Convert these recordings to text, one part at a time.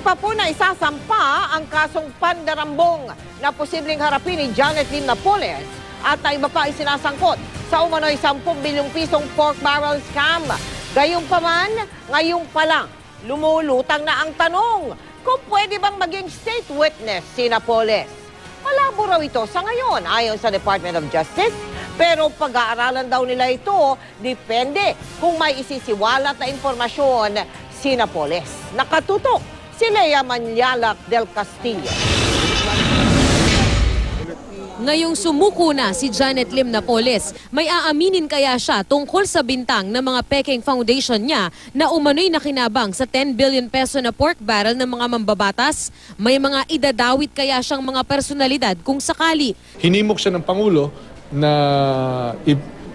Hindi pa po na isasampa ang kasong pandarambong na posibleng harapin ni Janet Lim Napoles at ang iba pa ay sinasangkot sa umano'y 10 bilyong pisong pork barrel scam. Gayunpaman, ngayon pa lang, lumulutang na ang tanong kung pwede bang maging state witness si Napoles. Malabo raw ito sa ngayon ayon sa Department of Justice, pero pag-aaralan daw nila ito, depende kung may isisiwalat na impormasyon si Napoles. Nakatutok si Lea Manyalak del Castillo. Ngayong sumuko na si Janet Lim Napoles, may aaminin kaya siya tungkol sa bintang ng mga Peking Foundation niya na umano'y nakinabang sa 10 billion peso na pork barrel ng mga mambabatas? May mga idadawit kaya siyang mga personalidad kung sakali? Hinimok siya ng Pangulo na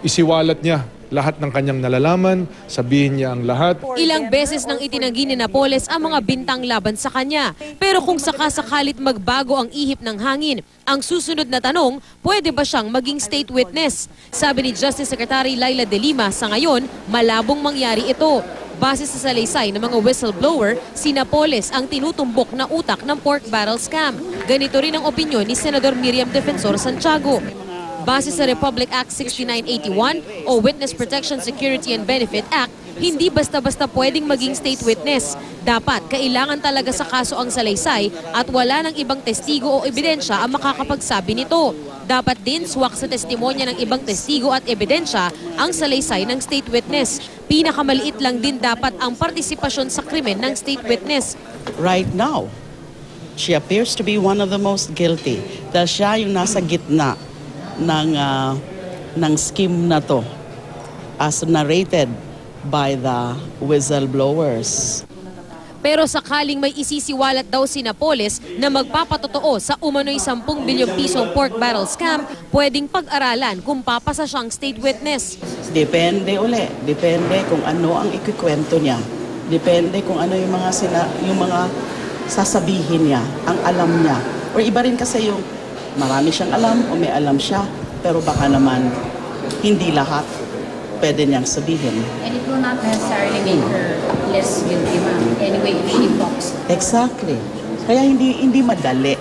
isiwalat niya lahat ng kanyang nalalaman, sabihin niya ang lahat. Ilang beses nang itinanggi ni Napoles ang mga bintang laban sa kanya. Pero kung sakasakalit magbago ang ihip ng hangin, ang susunod na tanong, pwede ba siyang maging state witness? Sabi ni Justice Secretary Laila De Lima, sa ngayon, malabong mangyari ito. Base sa salaysay ng mga whistleblower, si Napoles ang tinutumbok na utak ng pork barrel scam. Ganito rin ang opinyon ni Senador Miriam Defensor Santiago. Base sa Republic Act 6981 o Witness Protection Security and Benefit Act, hindi basta-basta pwedeng maging state witness. Dapat kailangan talaga sa kaso ang salaysay at wala ng ibang testigo o ebidensya ang makakapagsabi nito. Dapat din swak sa testimonya ng ibang testigo at ebidensya ang salaysay ng state witness. Pinakamaliit lang din dapat ang partisipasyon sa krimen ng state witness. Right now, she appears to be one of the most guilty dahil siya yung nasa gitna ng scheme na to as narrated by the whistleblowers. Pero sakaling may isisiwalat daw si Napoles na magpapatotoo sa umano'y 10 bilyong pisong pork barrel scam, pwedeng pag-aralan kung papasa siyang state witness. Depende depende kung ano ang ikikwento niya. Depende kung ano yung mga sasabihin niya, ang alam niya. Or iba rin kasi yung marami siyang alam o may alam siya, pero baka naman hindi lahat pwede niyang sabihin. And it will not necessarily make her less guilty, ma'am. Anyway, if she talks. Exactly. Kaya hindi madali.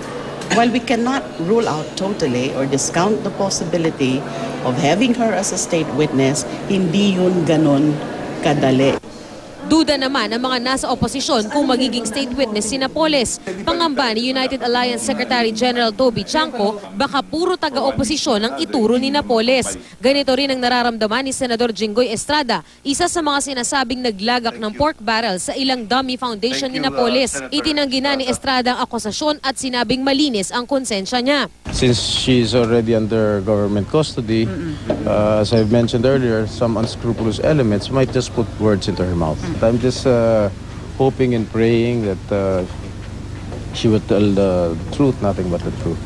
While we cannot rule out totally or discount the possibility of having her as a state witness, hindi yun ganon kadali. Duda naman ang mga nasa oposisyon kung magiging state witness si Napoles. Pangamba ni United Alliance Secretary General Toby Chanco, baka puro taga-oposisyon ang ituro ni Napoles. Ganito rin ang nararamdaman ni Senador Jinggoy Estrada, isa sa mga sinasabing naglagak ng pork barrel sa ilang dummy foundation ni Napoles. Itinanggi na ni Estrada ang akusasyon at sinabing malinis ang konsensya niya. Since she's already under government custody, as I've mentioned earlier, some unscrupulous elements might just put words into her mouth. I'm just hoping and praying that she will tell the truth, nothing but the truth.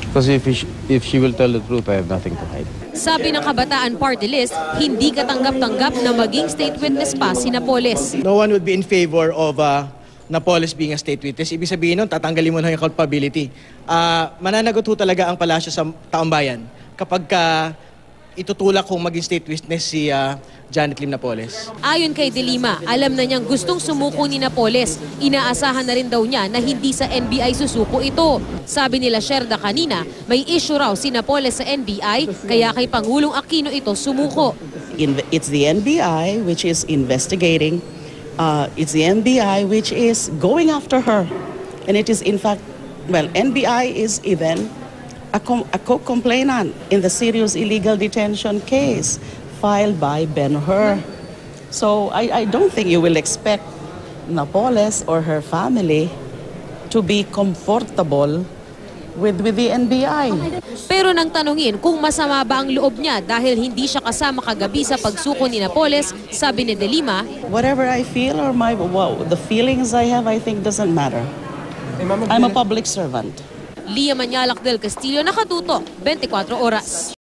Because if she will tell the truth, I have nothing to hide. Sabi ng Kabataan Party List, hindi katanggap-tanggap na maging state witness pa si Napoles. No one would be in favor of Napoles being a state witness. Ibig sabihin nun, tatanggalin mo na yung culpability. Mananagot ho talaga ang palasyo sa taong bayan kapag itutulak kung maging state witness si Janet Lim Napoles. Ayon kay De Lima, alam na niyang gustong sumuko ni Napoles. Inaasahan na rin daw niya na hindi sa NBI susuko ito. Sabi nila Sherda kanina, may issue raw si Napoles sa NBI, kaya kay Pangulong Aquino ito sumuko. It's the NBI which is investigating. It's the NBI which is going after her. And it is in fact, well, NBI is even a co-complainant in the serious illegal detention case filed by Ben-Hur. So I don't think you will expect Napoles or her family to be comfortable with the NBI. Pero nang tanungin kung masama ba ang loob niya dahil hindi siya kasama kagabi sa pagsuko ni Napoles, sabi ni De Lima, whatever I feel or the feelings I have, I think doesn't matter. I'm a public servant. Lea Manyalak del Castillo, nakatutok, 24 oras.